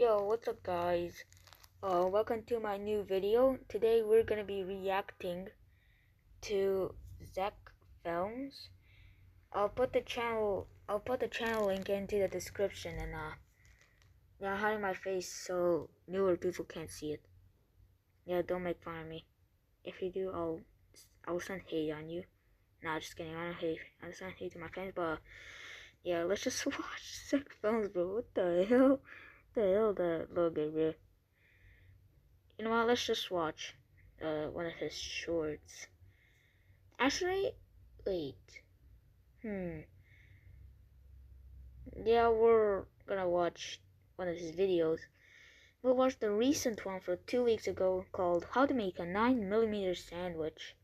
Yo, what's up guys? Welcome to my new video. Today we're gonna be reacting to Zeckfelms. I'll put the channel link into the description and yeah, hiding my face so newer people can't see it. Yeah, don't make fun of me. If you do, I'll send hate on you. Nah, just kidding, I don't hate. I send hate to my fans, but yeah, let's just watch Zeckfelms, bro. What the hell? That little guy, bro. You know what, let's just watch one of his shorts. Actually, wait. Yeah, we're gonna watch one of his videos. We'll watch the recent one for 2 weeks ago called How to Make a 9mm Sandwich.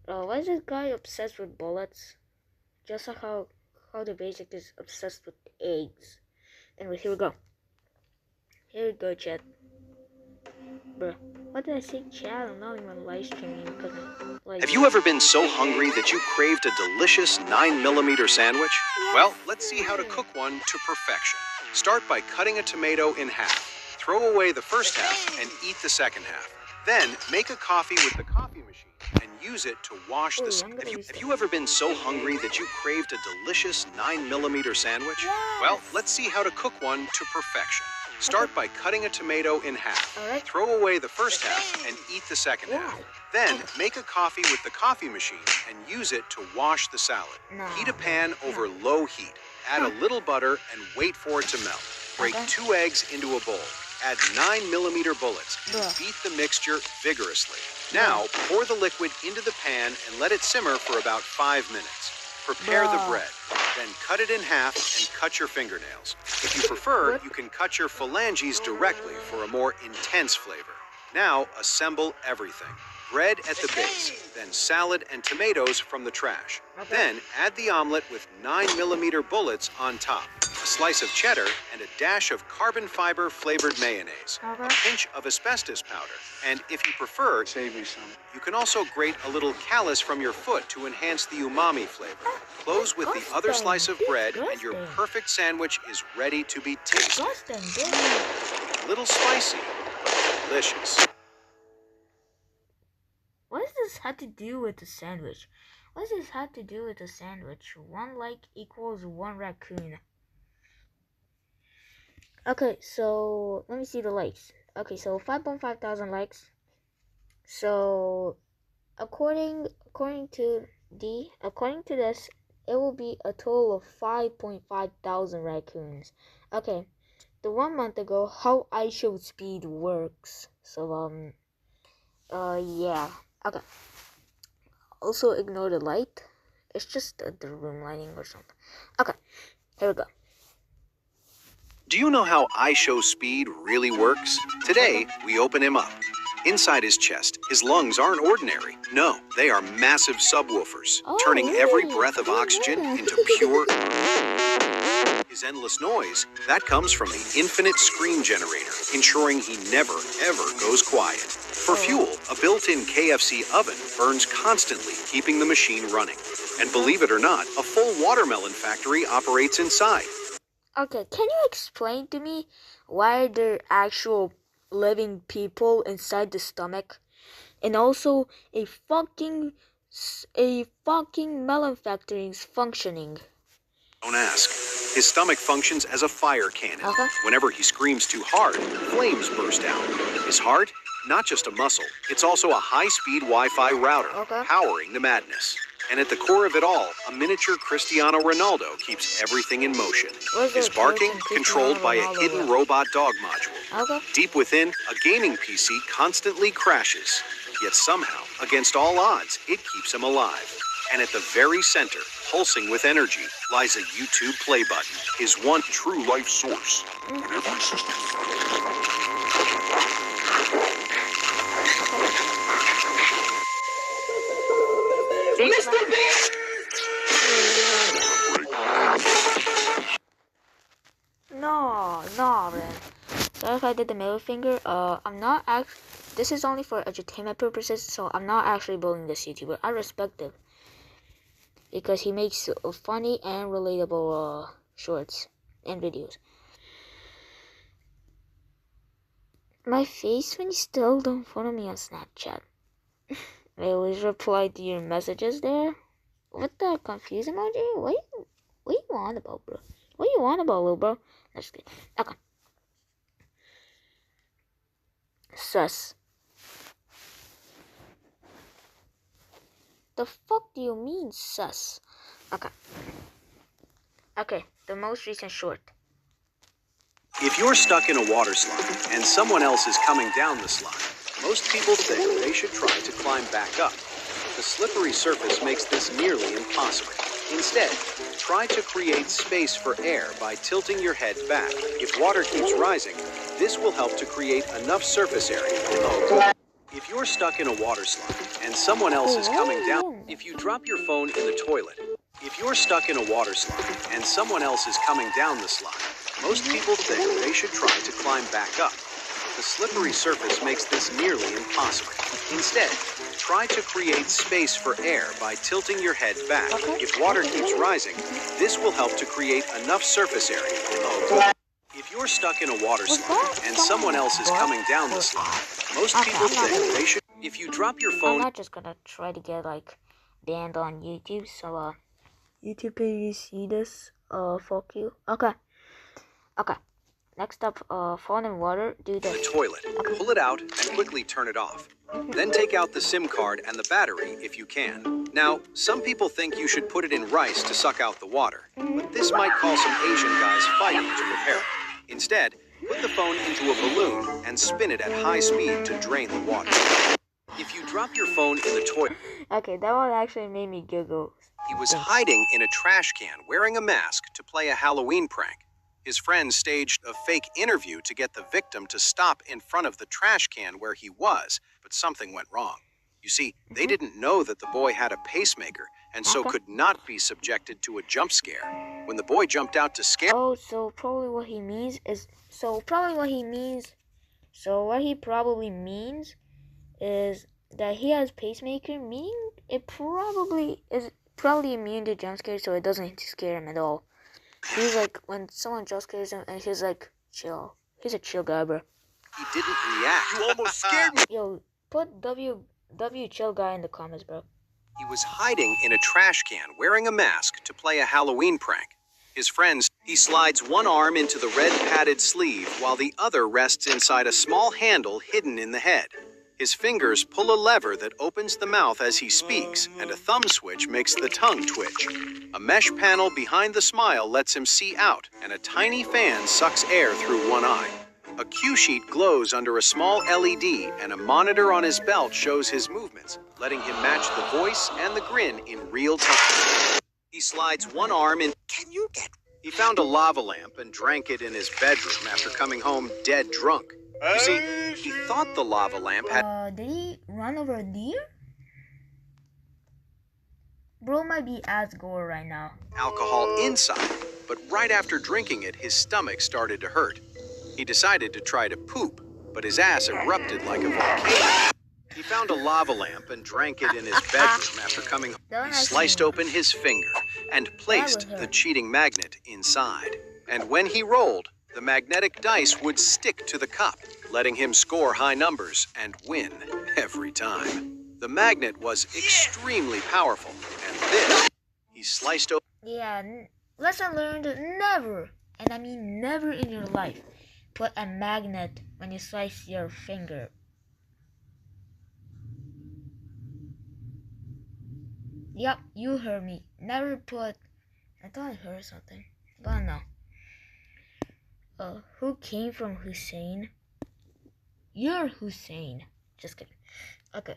Why is this guy obsessed with bullets? Just like how the basic is obsessed with eggs. Anyway, here we go. Here we go, chat. Bruh, what did I say, chat? I'm not even live streaming because I'm like... Have you ever been so hungry that you craved a delicious 9mm sandwich? Yes. Well, let's see how to cook one to perfection. Start by cutting a tomato in half. Throw away the first half and eat the second half. Then make a coffee with the coffee machine and use it to wash the sandwich. Have you ever been so hungry that you craved a delicious 9mm sandwich? Yes. Well, let's see how to cook one to perfection. Start by cutting a tomato in half. Alright. Throw away the first half and eat the second half. Then make a coffee with the coffee machine and use it to wash the salad. Heat a pan over low heat. Add a little butter and wait for it to melt. Break 2 eggs into a bowl. Add 9mm bullets and beat the mixture vigorously. Now pour the liquid into the pan and let it simmer for about 5 minutes. Prepare the bread. Then cut it in half and cut your fingernails. If you prefer, you can cut your phalanges directly for a more intense flavor. Now assemble everything. Bread at the base, then salad and tomatoes from the trash. Then add the omelet with 9mm bullets on top, a slice of cheddar, and a dash of carbon fiber flavored mayonnaise, a pinch of asbestos powder, and if you prefer, save me some. You can also grate a little callus from your foot to enhance the umami flavor. Close with the other slice of bread, and your perfect sandwich is ready to be tasted. A little spicy, but delicious. What does this have to do with the sandwich? What does this have to do with the sandwich? 1 like equals 1 raccoon. Okay, so let me see the likes. Okay, so 5.5 thousand likes. So according to this, it will be a total of 5.5 thousand raccoons. Okay, the 1 month ago, how I show speed works. So yeah. Okay. Also ignore the light. It's just the room lighting or something. Okay, here we go. Do you know how I Show Speed really works? Today, we open him up. Inside his chest, his lungs aren't ordinary. No, they are massive subwoofers, turning every breath of oxygen into pure... His endless noise, that comes from the infinite scream generator, ensuring he never, ever goes quiet. For fuel, a built-in KFC oven burns constantly, keeping the machine running. And believe it or not, a full watermelon factory operates inside. Okay, can you explain to me why there are actual living people inside the stomach? And also, a fucking melon factory is functioning. Don't ask. His stomach functions as a fire cannon. Whenever he screams too hard, flames burst out. His heart? Not just a muscle, it's also a high-speed Wi-Fi router, powering the madness. And at the core of it all, a miniature Cristiano Ronaldo keeps everything in motion. His barking controlled by a hidden robot dog module. Deep within, a gaming PC constantly crashes. Yet somehow, against all odds, it keeps him alive. And at the very center, pulsing with energy, lies a YouTube play button, his one true life source. No, man. Sorry if I did the middle finger. This is only for entertainment purposes, so I'm not actually bullying this YouTuber. I respect him because he makes funny and relatable shorts and videos. my face when you still don't follow me on Snapchat? I always reply to your messages there. What the confused emoji? What you want about, bro? What you want about, little bro? That's good. Okay. Sus. The fuck do you mean, sus? Okay. Okay, the most recent short. If you're stuck in a water slide and someone else is coming down the slide, most people think they should try to climb back up. The slippery surface makes this nearly impossible. Instead, try to create space for air by tilting your head back. If water keeps rising, this will help to create enough surface area. If you're stuck in a water slide and someone else is coming down, if you drop your phone in the toilet, if you're stuck in a water slide and someone else is coming down the slide, most people think they should try to climb back up. The slippery surface makes this nearly impossible. Instead, try to create space for air by tilting your head back. If water keeps rising, this will help to create enough surface area. If you're stuck in a water slide and someone else is coming down the slide, most people think they should. If you drop your phone, I'm not just gonna try to get like banned on YouTube. So YouTube, if you see this, fuck you. Okay. Next up, phone and water. Do this. The toilet. Pull it out and quickly turn it off. Then take out the SIM card and the battery if you can. Now, some people think you should put it in rice to suck out the water, but this might cause some Asian guys fighting to repair it. Instead, put the phone into a balloon and spin it at high speed to drain the water. If you drop your phone in the toilet... Okay, that one actually made me giggle. He was hiding in a trash can wearing a mask to play a Halloween prank. His friends staged a fake interview to get the victim to stop in front of the trash can where he was, but something went wrong. You see, they didn't know that the boy had a pacemaker and so could not be subjected to a jump scare. When the boy jumped out to scare... Oh, so probably what he means is... So what he probably means is that he has pacemaker, meaning it probably is immune to jump scares, so it doesn't scare him at all. He's like, when someone jump scares him, and he's like, chill. He's a chill guy, bro. He didn't react. You almost scared me. Yo, put W chill guy in the comments, bro. He was hiding in a trash can wearing a mask to play a Halloween prank. His friends, he slides one arm into the red padded sleeve while the other rests inside a small handle hidden in the head. His fingers pull a lever that opens the mouth as he speaks, and a thumb switch makes the tongue twitch. A mesh panel behind the smile lets him see out, and a tiny fan sucks air through one eye. A cue sheet glows under a small LED, and a monitor on his belt shows his movements, letting him match the voice and the grin in real time. He slides one arm in. He found a lava lamp and drank it in his bedroom after coming home dead drunk. You see, he thought the lava lamp had... Did he run over a deer? Bro might be as gore right now. ...alcohol inside, but right after drinking it, his stomach started to hurt. He decided to try to poop, but his ass erupted like a volcano. He found a lava lamp and drank it in his bedroom after coming home. He sliced open his finger and placed the cheating magnet inside. And when he rolled, the magnetic dice would stick to the cup, letting him score high numbers and win every time. The magnet was extremely powerful, and this, he sliced open. Yeah, lesson learned, never, and I mean never in your life, put a magnet when you slice your finger. Yep, you heard me. Never put... I thought I heard something, but no. Who came from Hussein? You're Hussein. Just kidding. Okay.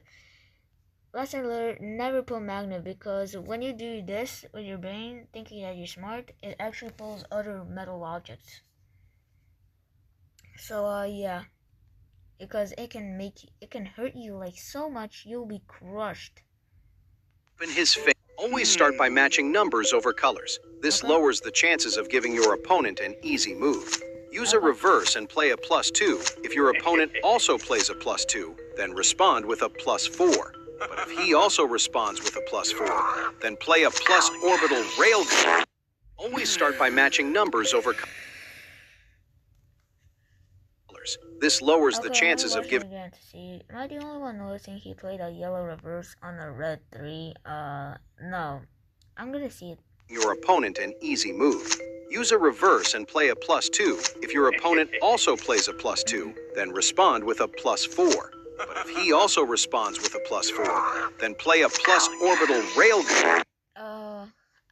Lesson learned, never put magnet, because when you do this with your brain, thinking that you're smart, it actually pulls other metal objects. So, yeah. Because it can hurt you like so much, you'll be crushed. In his face. Always start by matching numbers over colors. This lowers the chances of giving your opponent an easy move. Use a reverse and play a +2. If your opponent also plays a +2, then respond with a +4. But if he also responds with a +4, then play a plus orbital railgun. Always start by matching numbers over colors. This lowers the Okay, chances I'm of gonna watch giving it again to see. Am I the only one noticing he played a yellow reverse on a red 3? No. I'm gonna see it. your opponent an easy move. Use a reverse and play a +2. If your opponent also plays a +2, then respond with a +4. But if he also responds with a +4, then play a plus orbital railgun.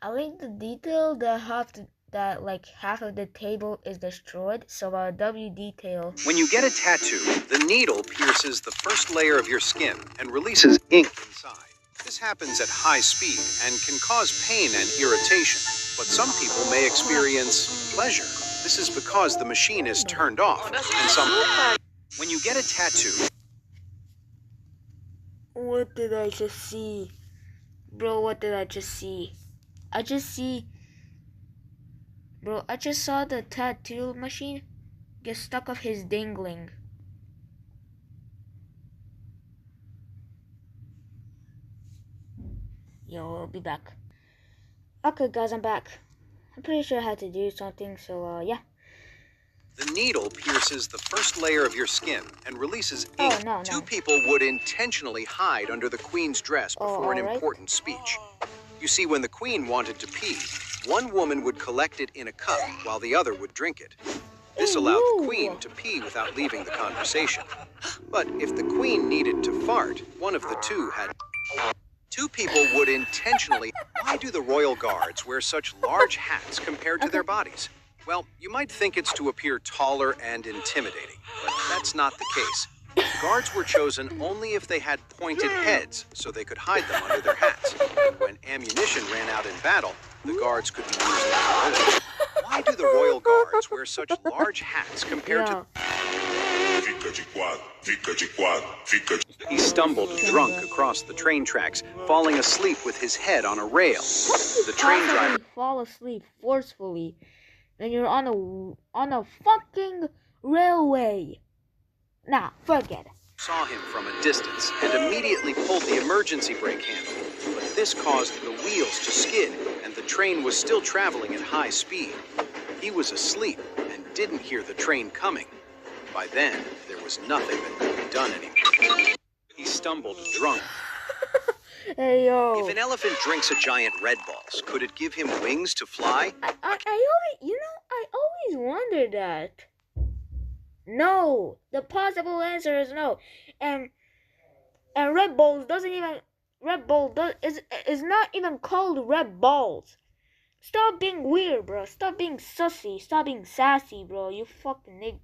I like the detail that half of the table is destroyed, so W detail. When you get a tattoo, the needle pierces the first layer of your skin and releases ink inside. This happens at high speed and can cause pain and irritation, but some people may experience pleasure. This is because the machine is turned off, and when you get a tattoo... What did I just see? Bro, what did I just see? I just saw the tattoo machine get stuck off his dingling. Yo, I'll be back. Okay, guys, I'm back. I'm pretty sure I had to do something, so, yeah. The needle pierces the first layer of your skin and releases ink. Oh, no. Two people would intentionally hide under the queen's dress before an important speech. You see, when the queen wanted to pee, one woman would collect it in a cup while the other would drink it. This allowed the queen to pee without leaving the conversation. But if the queen needed to fart, one of the two had... Two people would intentionally... Why do the royal guards wear such large hats compared to their bodies? Well, you might think it's to appear taller and intimidating, but that's not the case. Guards were chosen only if they had pointed heads, so they could hide them under their hats. When ammunition ran out in battle, the guards could be used as arrows. Why do the royal guards wear such large hats compared to... He stumbled drunk across the train tracks, falling asleep with his head on a rail. The train driver... fall asleep forcefully when you're on a fucking railway. Nah, forget it. Saw him from a distance and immediately pulled the emergency brake handle. But this caused the wheels to skid, and the train was still traveling at high speed. He was asleep and didn't hear the train coming. By then, there was nothing that could be done anymore. He stumbled drunk. Hey, yo. If an elephant drinks a giant Red Balls, could it give him wings to fly? I always wondered that. No, the possible answer is no. And Red Bulls is not even called Red Balls. Stop being weird, bro. Stop being sussy. Stop being sassy, bro. You fucking nigga.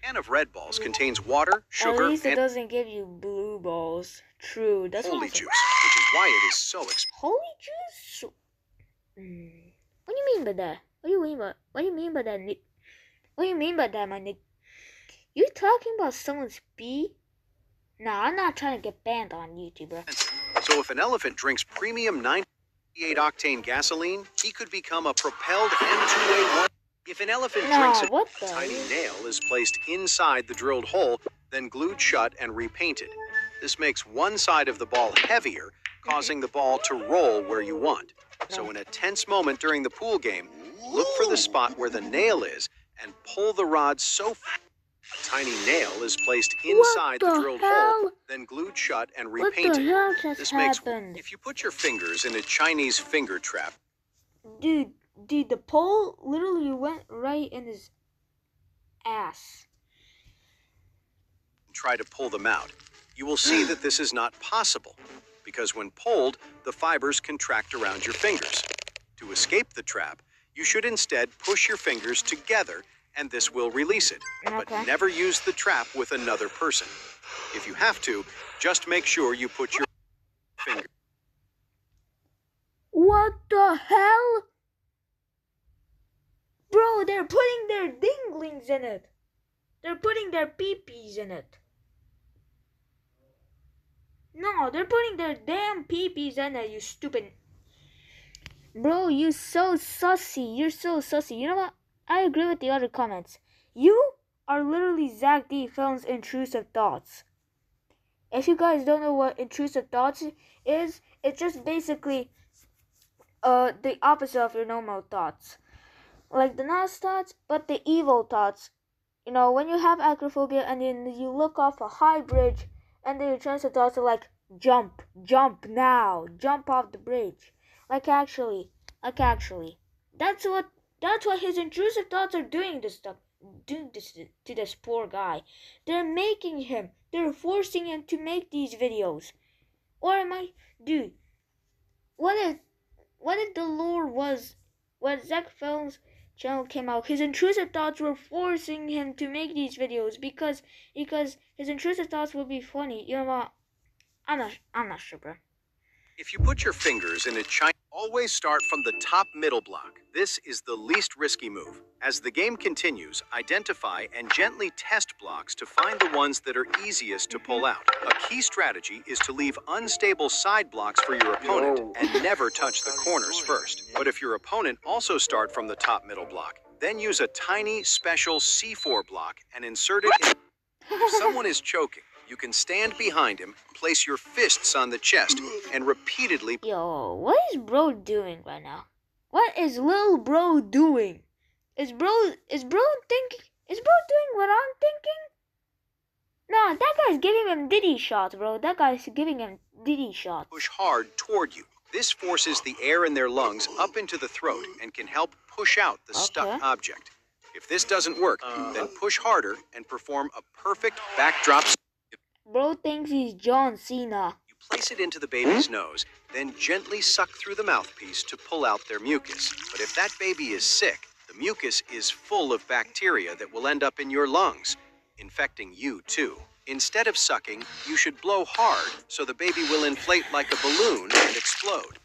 A can of Red Balls contains water, sugar, At least it and doesn't give you blue balls. True, that's holy awesome. juice, which is why it is so expensive. Holy juice? What do you mean by that? What do you mean by that, Nick? What do you mean by that, my Nick? You talking about someone's pee? Nah, I'm not trying to get banned on YouTube, bro. So if an elephant drinks premium 98 octane gasoline, he could become a propelled M2A1. If an elephant drinks a tiny nail is placed inside the drilled hole, then glued shut and repainted. This makes one side of the ball heavier, causing the ball to roll where you want. So in a tense moment during the pool game, look for the spot where the nail is and pull the rod so far. A tiny nail is placed inside the drilled hole, then glued shut and repainted. What the hell just happened? If you put your fingers in a Chinese finger trap... Dude, the pole literally went right in his ass. Try to pull them out. You will see that this is not possible, because when pulled, the fibers contract around your fingers. To escape the trap, you should instead push your fingers together, and this will release it. But never use the trap with another person. If you have to, just make sure you put your finger... What the hell? Bro, they're putting their dinglings in it. They're putting their peepees in it. No, they're putting their damn peepees in it, you stupid... Bro, you're so sussy. You're so sussy. You know what? I agree with the other comments. You are literally Zeckfelms' intrusive thoughts. If you guys don't know what intrusive thoughts is, it's just basically the opposite of your normal thoughts. Like the nice thoughts, but the evil thoughts. you know, when you have acrophobia and then you look off a high bridge and then your intrusive thoughts are like, jump now, jump off the bridge. Like actually, that's what his intrusive thoughts are doing this to this poor guy. They're forcing him to make these videos. Or am I, dude, what if the lore was, when Zeckfelms channel came out, his intrusive thoughts were forcing him to make these videos because his intrusive thoughts would be funny. You know what? I'm not sure, bro. If you put your fingers in a Chinese, always start from the top middle block. This is the least risky move. As the game continues, identify and gently test blocks to find the ones that are easiest to pull out. A key strategy is to leave unstable side blocks for your opponent and never touch the corners first. But if your opponent also start from the top middle block, then use a tiny special C4 block and insert it in. If someone is choking, you can stand behind him, place your fists on the chest, and repeatedly. Yo, what is bro doing right now? What is little bro doing? Is bro doing what I'm thinking? No, that guy's giving him Diddy shots, bro. That guy's giving him Diddy shots. Push hard toward you. This forces the air in their lungs up into the throat and can help push out the stuck object. If this doesn't work, then push harder and perform a perfect backdrop. Bro thinks he's John Cena. You place it into the baby's nose, then gently suck through the mouthpiece to pull out their mucus. But if that baby is sick, the mucus is full of bacteria that will end up in your lungs, infecting you too. Instead of sucking, you should blow hard so the baby will inflate like a balloon and explode.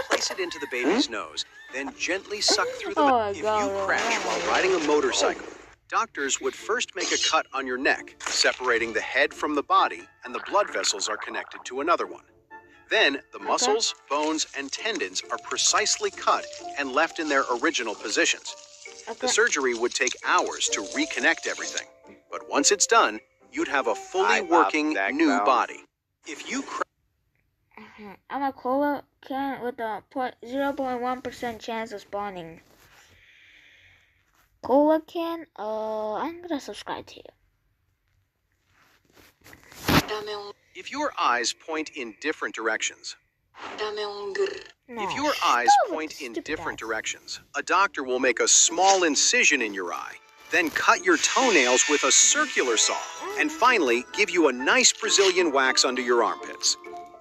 Place it into the baby's nose, then gently suck through the mouth. If you crash while riding a motorcycle, doctors would first make a cut on your neck, separating the head from the body, and the blood vessels are connected to another one. Then, the muscles, bones, and tendons are precisely cut and left in their original positions. The surgery would take hours to reconnect everything, but once it's done, you'd have a fully working new body. If you I'm a cola can with a 0.1% chance of spawning. Cola can, I'm gonna subscribe to you. If your eyes point in different directions, a doctor will make a small incision in your eye, then cut your toenails with a circular saw, and finally give you a nice Brazilian wax under your armpits.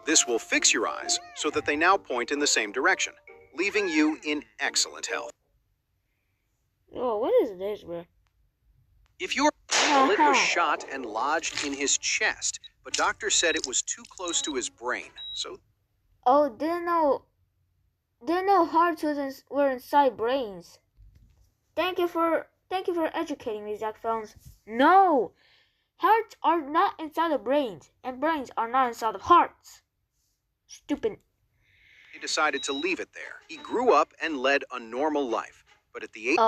This will fix your eyes so that they now point in the same direction, leaving you in excellent health. Oh, what is this, bro? If your bullet was shot and lodged in his chest, but doctor said it was too close to his brain, so. Oh, didn't know hearts were inside brains. Thank you for educating me, Zeckfelms. No, hearts are not inside of brains, and brains are not inside of hearts. Stupid. He decided to leave it there. He grew up and led a normal life, but at the age.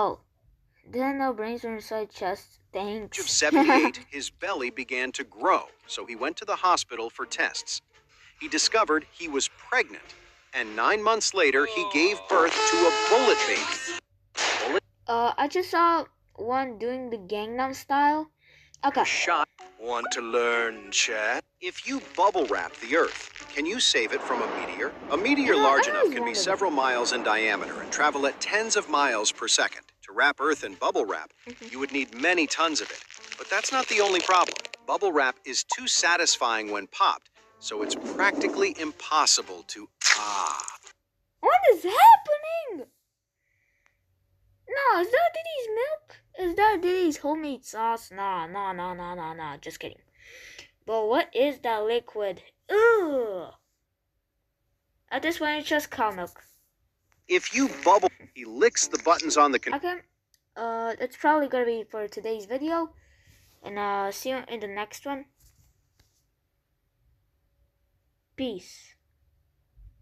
Didn't know brains were inside chests. Thanks. Of 78, his belly began to grow, so he went to the hospital for tests. He discovered he was pregnant, and 9 months later, he gave birth to a bullet baby. I just saw one doing the Gangnam Style. Okay. Shot. Want to learn, Chad? If you bubble wrap the Earth, can you save it from a meteor? A meteor large enough can be several miles in diameter and travel at tens of miles per second. To wrap Earth in bubble wrap, you would need many tons of it. But that's not the only problem. Bubble wrap is too satisfying when popped, so it's practically impossible to What is happening? No, is that Diddy's milk? Is that Diddy's homemade sauce? Nah. Just kidding. But what is that liquid? Ugh. At this point, it's just cow milk. If you bubble, he licks the buttons on the. Okay. That's probably gonna be for today's video, and see you in the next one. Peace.